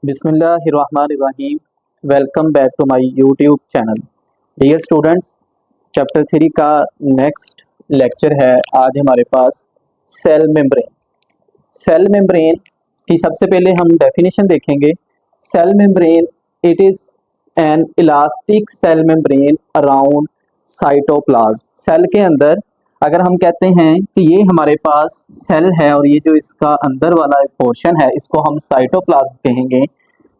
बिस्मिल्लाहिर्रहमानिर्रहीम। Welcome back to my YouTube channel. Dear students, chapter 3 का next lecture है आज हमारे पास सेल मेम्ब्रेन। सेल मेम्ब्रेन की सबसे पहले हम डेफिनेशन देखेंगे। Cell membrane it is an elastic cell membrane around cytoplasm. Cell के अंदर अगर हम कहते हैं कि ये हमारे पास सेल है और ये जो इसका अंदर वाला एक पोर्शन है इसको हम साइटोप्लाज्म कहेंगे।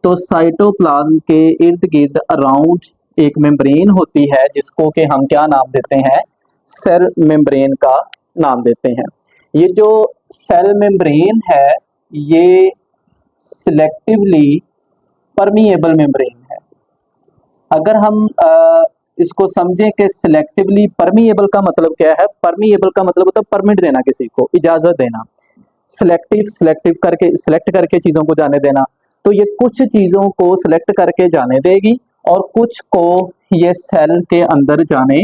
तो साइटोप्लाज्म के इर्द गिर्द अराउंड एक मेम्ब्रेन होती है जिसको कि हम क्या नाम देते हैं, सेल मेम्ब्रेन का नाम देते हैं। ये जो सेल मेम्ब्रेन है ये सिलेक्टिवली परमिएबल मेम्ब्रेन है। अगर हम इसको समझें कि सिलेक्टिवली परमिएबल का मतलब क्या है, परमिएबल का मतलब होता है परमिट देना, किसी को इजाजत देना। सिलेक्ट करके चीजों को जाने देना। तो ये कुछ चीजों को सिलेक्ट करके जाने देगी और कुछ को ये सेल के अंदर जाने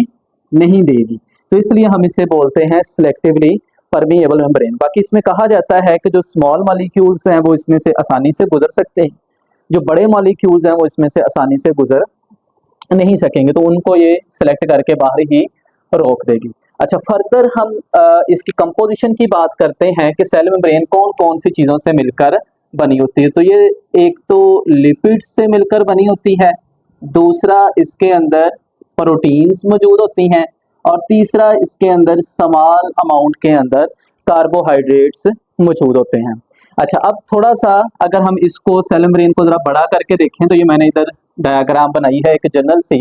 नहीं देगी, तो इसलिए हम इसे बोलते हैं सिलेक्टिवली परमिएबल मेम्ब्रेन। बाकी इसमें कहा जाता है कि जो स्मॉल मॉलिक्यूल्स हैं वो इसमें से आसानी से गुजर सकते हैं, जो बड़े मॉलिक्यूल्स हैं वो इसमें से आसानी से गुजर नहीं सकेंगे, तो उनको ये सिलेक्ट करके बाहर ही रोक देगी। अच्छा, फर्दर हम इसकी कंपोजिशन की बात करते हैं कि सेल मेम्ब्रेन कौन कौन सी चीज़ों से मिलकर बनी होती है। तो ये एक तो लिपिड्स से मिलकर बनी होती है, दूसरा इसके अंदर प्रोटीन्स मौजूद होती हैं, और तीसरा इसके अंदर स्मॉल अमाउंट के अंदर कार्बोहाइड्रेट्स मौजूद होते हैं। अच्छा, अब थोड़ा सा अगर हम इसको सेल मेम्ब्रेन को ज़रा बड़ा करके देखें तो ये मैंने इधर डायग्राम बनाई है एक जनरल सी।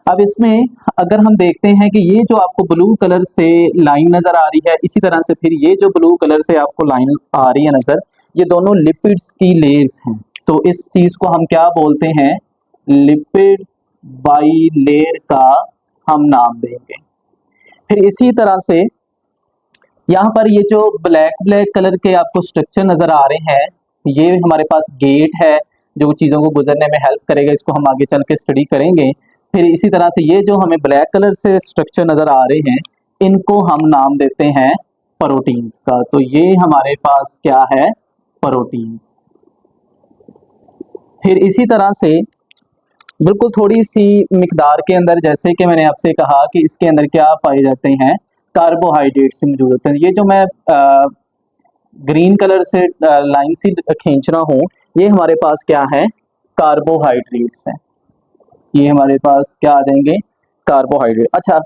अब इसमें अगर हम देखते हैं कि ये जो आपको ब्लू कलर से लाइन नज़र आ रही है, इसी तरह से फिर ये जो ब्लू कलर से आपको लाइन आ रही है नज़र, ये दोनों लिपिड्स की लेयर्स हैं। तो इस चीज़ को हम क्या बोलते हैं, लिपिड बाइलेयर का हम नाम देंगे। फिर इसी तरह से यहाँ पर ये जो ब्लैक ब्लैक कलर के आपको स्ट्रक्चर नज़र आ रहे हैं, ये हमारे पास गेट है जो चीज़ों को गुजरने में हेल्प करेगा, इसको हम आगे चल के स्टडी करेंगे। फिर इसी तरह से ये जो हमें ब्लैक कलर से स्ट्रक्चर नज़र आ रहे हैं इनको हम नाम देते हैं प्रोटीन्स का। तो ये हमारे पास क्या है, प्रोटीन्स। फिर इसी तरह से बिल्कुल थोड़ी सी मिकदार के अंदर, जैसे कि मैंने आपसे कहा कि इसके अंदर क्या पाए जाते हैं, कार्बोहाइड्रेट्स भी मौजूद होते हैं। ये जो मैं ग्रीन कलर से लाइन सी खींच रहा हूँ, ये हमारे पास क्या है, कार्बोहाइड्रेट्स हैं। ये हमारे पास क्या आ जाएंगे, कार्बोहाइड्रेट। अच्छा,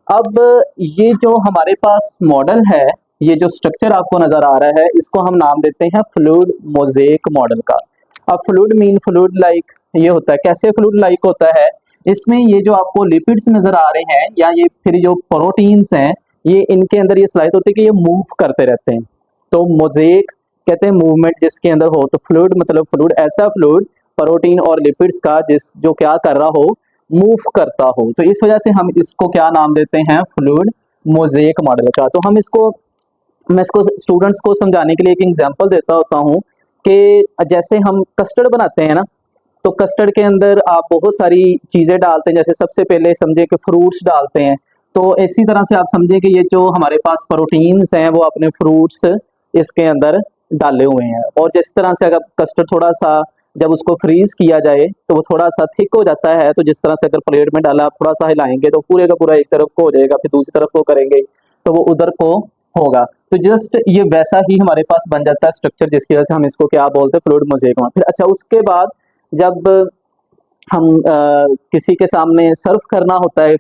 अब ये जो हमारे पास मॉडल है, ये जो स्ट्रक्चर आपको नजर आ रहा है, इसको हम नाम देते हैं फ्लूइड मोज़ेक मॉडल का। अब फ्लूइड मीन फ्लूइड लाइक ये होता है। कैसे फ्लूइड लाइक होता है, इसमें ये जो आपको लिपिड्स नजर आ रहे हैं या ये फिर जो प्रोटीन्स हैं, ये इनके अंदर ये सलाहियत होती है कि ये मूव करते रहते हैं। तो मोज़ेक कहते हैं मूवमेंट जिसके अंदर हो। तो फ्लूइड मतलब फ्लूइड, ऐसा फ्लूइड प्रोटीन और लिपिड्स का जो क्या कर रहा हो, मूव करता हो। तो इस वजह से हम इसको क्या नाम देते हैं, फ्लूइड मोज़ेक मॉडल का। तो हम इसको, मैं इसको स्टूडेंट्स को समझाने के लिए एक एग्जांपल देता होता हूँ कि जैसे हम कस्टर्ड बनाते हैं ना, तो कस्टर्ड के अंदर आप बहुत सारी चीज़ें डालते हैं। जैसे सबसे पहले समझे कि फ्रूट्स डालते हैं, तो इसी तरह से आप समझें कि ये जो हमारे पास प्रोटीन्स हैं वो अपने फ्रूट्स इसके अंदर डाले हुए हैं। और जिस तरह से अगर कस्टर्ड थोड़ा सा जब उसको फ्रीज किया जाए तो वो थोड़ा सा थिक हो जाता है, तो जिस तरह से अगर प्लेट में डाला आप थोड़ा सा हिलाएंगे तो पूरे का पूरा एक तरफ को हो जाएगा, फिर दूसरी तरफ को करेंगे तो वो उधर को होगा। तो जस्ट ये वैसा ही हमारे पास बन जाता है स्ट्रक्चर, जिसकी वजह से हम इसको क्या बोलते हैं, फ्लूइड मोज़ेक। फिर अच्छा, उसके बाद जब हम किसी के सामने सर्व करना होता है,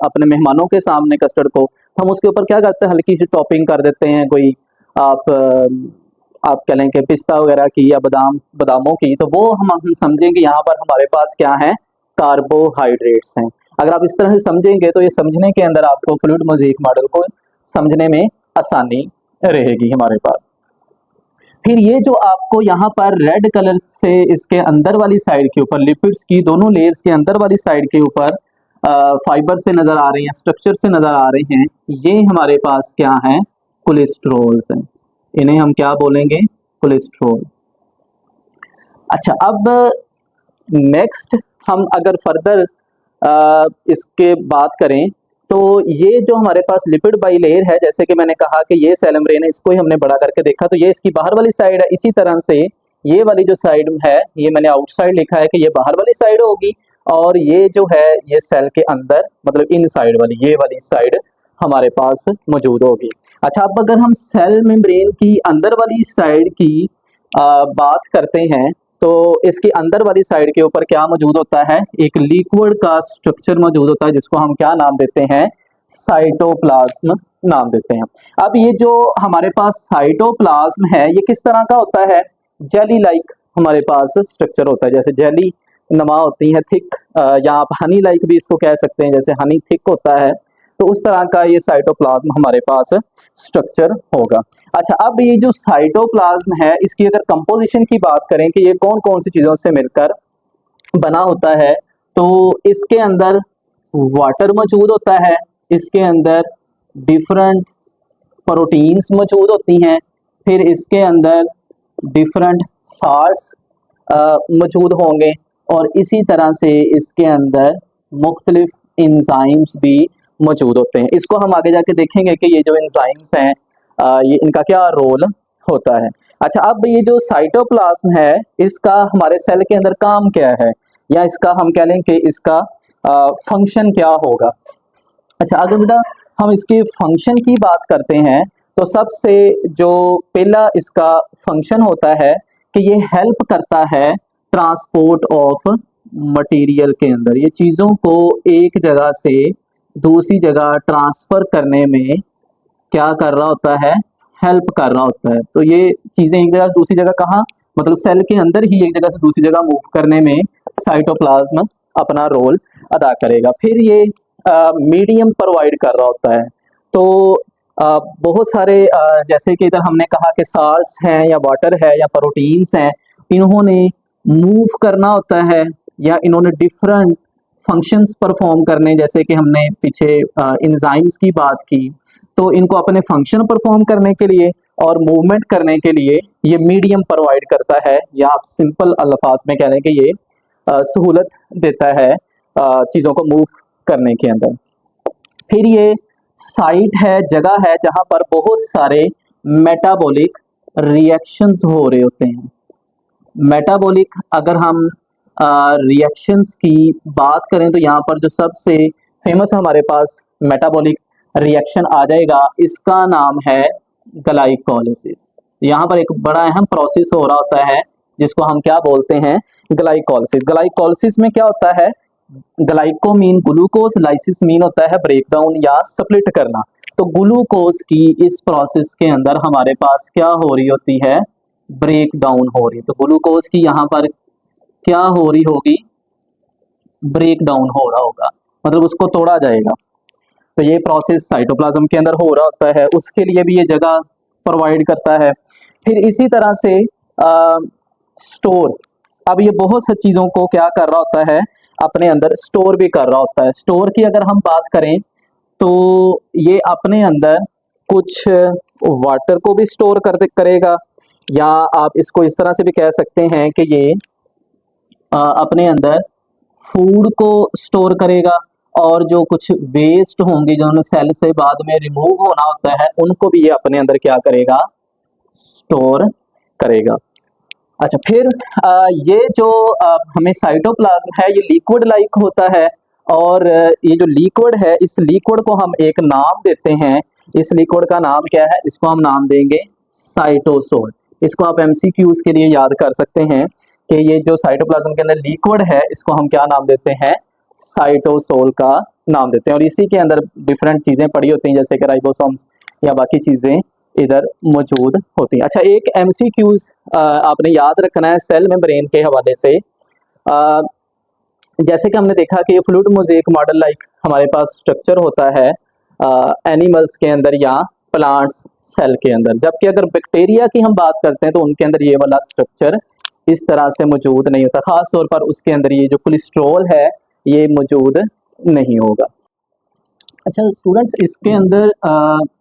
अपने मेहमानों के सामने कस्टर्ड को, तो हम उसके ऊपर क्या करते हैं, हल्की सी टॉपिंग कर देते हैं। कोई आप कह लें कि पिस्ता वगैरह की या बादामों की, तो वो हम समझेंगे यहाँ पर हमारे पास क्या है, कार्बोहाइड्रेट्स हैं। अगर आप इस तरह से समझेंगे तो ये समझने के अंदर आपको फ्लूइड मोज़ेक मॉडल को समझने में आसानी रहेगी हमारे पास। फिर ये जो आपको यहाँ पर रेड कलर से इसके अंदर वाली साइड के ऊपर, लिपिड्स की दोनों लेयर्स के अंदर वाली साइड के ऊपर फाइबर से नजर आ रही हैं, स्ट्रक्चर से नजर आ रहे हैं, ये हमारे पास क्या है, कोलेस्ट्रॉल्स हैं। इन्हें हम क्या बोलेंगे, कोलेस्ट्रॉल। अच्छा, अब नेक्स्ट हम अगर फर्दर इसके बात करें तो ये जो हमारे पास लिपिड बाइलेयर है, जैसे कि मैंने कहा कि ये सेल मेम्ब्रेन है, इसको ही हमने बड़ा करके देखा, तो ये इसकी बाहर वाली साइड है। इसी तरह से ये वाली जो साइड है ये मैंने आउटसाइड लिखा है कि ये बाहर वाली साइड होगी, और ये जो है ये सेल के अंदर मतलब इन साइड वाली ये वाली साइड हमारे पास मौजूद होगी। अच्छा, अब अगर हम सेल मेम्ब्रेन की अंदर वाली साइड की बात करते हैं तो इसकी अंदर वाली साइड के ऊपर क्या मौजूद होता है, एक लिक्विड का स्ट्रक्चर मौजूद होता है जिसको हम क्या नाम देते हैं, साइटोप्लाज्म नाम देते हैं। अब ये जो हमारे पास साइटोप्लाज्म है ये किस तरह का होता है, जेली लाइक हमारे पास स्ट्रक्चर होता है, जैसे जेली नमा होती है थिक, या आप हनी लाइक भी इसको कह सकते हैं, जैसे हनी थिक होता है, तो उस तरह का ये साइटोप्लाज्म हमारे पास स्ट्रक्चर होगा। अच्छा, अब ये जो साइटोप्लाज्म है इसकी अगर कंपोजिशन की बात करें कि ये कौन कौन सी चीज़ों से मिलकर बना होता है, तो इसके अंदर वाटर मौजूद होता है, इसके अंदर डिफरेंट प्रोटीन्स मौजूद होती हैं, फिर इसके अंदर डिफरेंट साल्ट्स मौजूद होंगे, और इसी तरह से इसके अंदर मुख्तलिफ इंजाइम्स भी मौजूद होते हैं। इसको हम आगे जाके देखेंगे कि ये जो इंजाइम्स हैं ये इनका क्या रोल होता है। अच्छा, अब ये जो साइटोप्लाज्म है इसका हमारे सेल के अंदर काम क्या है, या इसका हम कह लें कि इसका फंक्शन क्या होगा। अच्छा, अगर बेटा हम इसके फंक्शन की बात करते हैं तो सबसे जो पहला इसका फंक्शन होता है कि ये हेल्प करता है ट्रांसपोर्ट ऑफ मटेरियल के अंदर, ये चीज़ों को एक जगह से दूसरी जगह ट्रांसफ़र करने में क्या कर रहा होता है, हेल्प कर रहा होता है। तो ये चीज़ें एक जगह दूसरी जगह कहाँ, मतलब सेल के अंदर ही एक जगह से दूसरी जगह मूव करने में साइटोप्लाज्म अपना रोल अदा करेगा। फिर ये मीडियम प्रोवाइड कर रहा होता है, तो बहुत सारे जैसे कि इधर हमने कहा कि साल्ट्स हैं या वाटर है या प्रोटीन्स हैं, इन्होंने मूव करना होता है या इन्होंने डिफरेंट फंक्शंस परफॉर्म करने, जैसे कि हमने पीछे इंजाइम्स की बात की, तो इनको अपने फंक्शन परफॉर्म करने के लिए और मूवमेंट करने के लिए ये मीडियम प्रोवाइड करता है, या आप सिंपल अल्फाज में कह रहे हैं कि ये सहूलत देता है चीज़ों को मूव करने के अंदर। फिर ये साइट है, जगह है जहाँ पर बहुत सारे मेटाबॉलिक रिएक्शंस हो रहे होते हैं। मेटाबॉलिक अगर हम रिएक्शंस की बात करें तो यहाँ पर जो सबसे फेमस हमारे पास मेटाबॉलिक रिएक्शन आ जाएगा, इसका नाम है ग्लाइकोलिसिस। यहाँ पर एक बड़ा अहम प्रोसेस हो रहा होता है जिसको हम क्या बोलते हैं, ग्लाइकोलिसिस। ग्लाइकोलिसिस में क्या होता है, glyco mean glucose, lysis mean होता है ब्रेक डाउन या स्प्लिट करना। तो ग्लूकोज की इस प्रोसेस के अंदर हमारे पास क्या हो रही होती है, ब्रेक डाउन हो रही है। तो ग्लूकोज की यहाँ पर क्या हो रही होगी, ब्रेक डाउन हो रहा होगा, मतलब उसको तोड़ा जाएगा। तो ये प्रोसेस साइटोप्लाज्म के अंदर हो रहा होता है, उसके लिए भी ये जगह प्रोवाइड करता है। फिर इसी तरह से स्टोर, अब ये बहुत सी चीज़ों को क्या कर रहा होता है, अपने अंदर स्टोर भी कर रहा होता है। स्टोर की अगर हम बात करें तो ये अपने अंदर कुछ वाटर को भी स्टोर करेगा, या आप इसको इस तरह से भी कह सकते हैं कि ये अपने अंदर फूड को स्टोर करेगा, और जो कुछ वेस्ट होंगे जो सेल से बाद में रिमूव होना होता है उनको भी ये अपने अंदर क्या करेगा, स्टोर करेगा। अच्छा, फिर ये जो हमें साइटोप्लाज्म है ये लिक्विड लाइक होता है, और ये जो लिक्विड है इस लिक्विड को हम एक नाम देते हैं। इस लिक्विड का नाम क्या है, इसको हम नाम देंगे साइटोसोल। इसको आप एमसीक्यूज के लिए याद कर सकते हैं कि ये जो साइटोप्लाज्म के अंदर लिक्विड है इसको हम क्या नाम देते हैं, साइटोसोल का नाम देते हैं। और इसी के अंदर डिफरेंट चीज़ें पड़ी होती हैं जैसे कि राइबोसोम्स या बाकी चीज़ें इधर मौजूद होती हैं। अच्छा, एक एमसीक्यूज आपने याद रखना है सेल मेम्ब्रेन के हवाले से। जैसे कि हमने देखा कि ये फ्लूइड मोज़ेक मॉडल लाइक हमारे पास स्ट्रक्चर होता है एनिमल्स के अंदर या प्लांट्स सेल के अंदर, जबकि अगर बैक्टीरिया की हम बात करते हैं तो उनके अंदर ये वाला स्ट्रक्चर इस तरह से मौजूद नहीं होता। ख़ास तौर पर उसके अंदर ये जो कोलेस्ट्रॉल है ये मौजूद नहीं होगा। अच्छा स्टूडेंट्स, इसके अंदर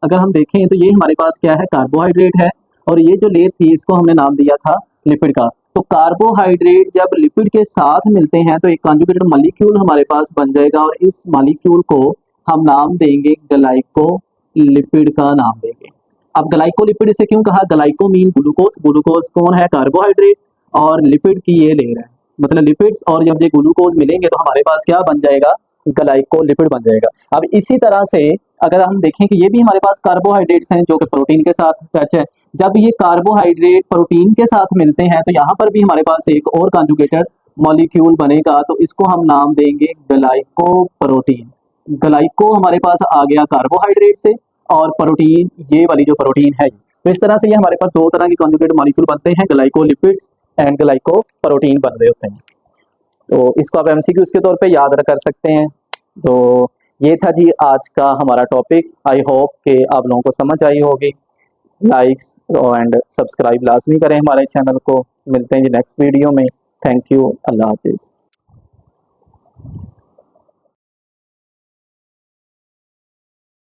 अगर हम देखें तो ये हमारे पास क्या है, कार्बोहाइड्रेट है, और ये जो लेयर थी इसको हमने नाम दिया था लिपिड का। तो कार्बोहाइड्रेट जब लिपिड के साथ मिलते हैं तो एक कॉन्जुगेटेड मॉलिक्यूल हमारे पास बन जाएगा, और इस मॉलिक्यूल को हम नाम देंगे ग्लाइकोलिपिड का नाम देंगे। अब ग्लाइकोलिपिड से क्यों कहा, ग्लाइको मीन ग्लूकोज, ग्लूकोज कौन है, कार्बोहाइड्रेट, और लिपिड की ये लेयर है, मतलब लिपिड्स और जब ये ग्लूकोज मिलेंगे तो हमारे पास क्या बन जाएगा, ग्लाइकोलिपिड बन जाएगा। अब इसी तरह से अगर हम देखें कि ये भी हमारे पास कार्बोहाइड्रेट्स हैं जो कि प्रोटीन के साथ टच है, जब ये कार्बोहाइड्रेट प्रोटीन के साथ मिलते हैं तो यहाँ पर भी हमारे पास एक और कॉन्जुगेटेड मॉलिक्यूल बनेगा, तो इसको हम नाम देंगे ग्लाइकोप्रोटीन। ग्लाइको हमारे पास आ गया कार्बोहाइड्रेट से, और प्रोटीन ये वाली जो प्रोटीन है, तो इस तरह से ये हमारे पास दो तरह के कॉन्जुगेटेड मॉलिक्यूल बनते हैं, ग्लाइकोलिपिड्स एंड ग्लाइकोप्रोटीन बन रहे होते हैं। तो इसको आप एमसीक्यूज के तौर पे याद कर सकते हैं। तो ये था जी आज का हमारा टॉपिक। आई होप कि आप लोगों को समझ आई होगी। लाइक्स एंड सब्सक्राइब लाजमी करें हमारे चैनल को। मिलते हैं जी नेक्स्ट वीडियो में। थैंक यू, अल्लाह हाफिज़।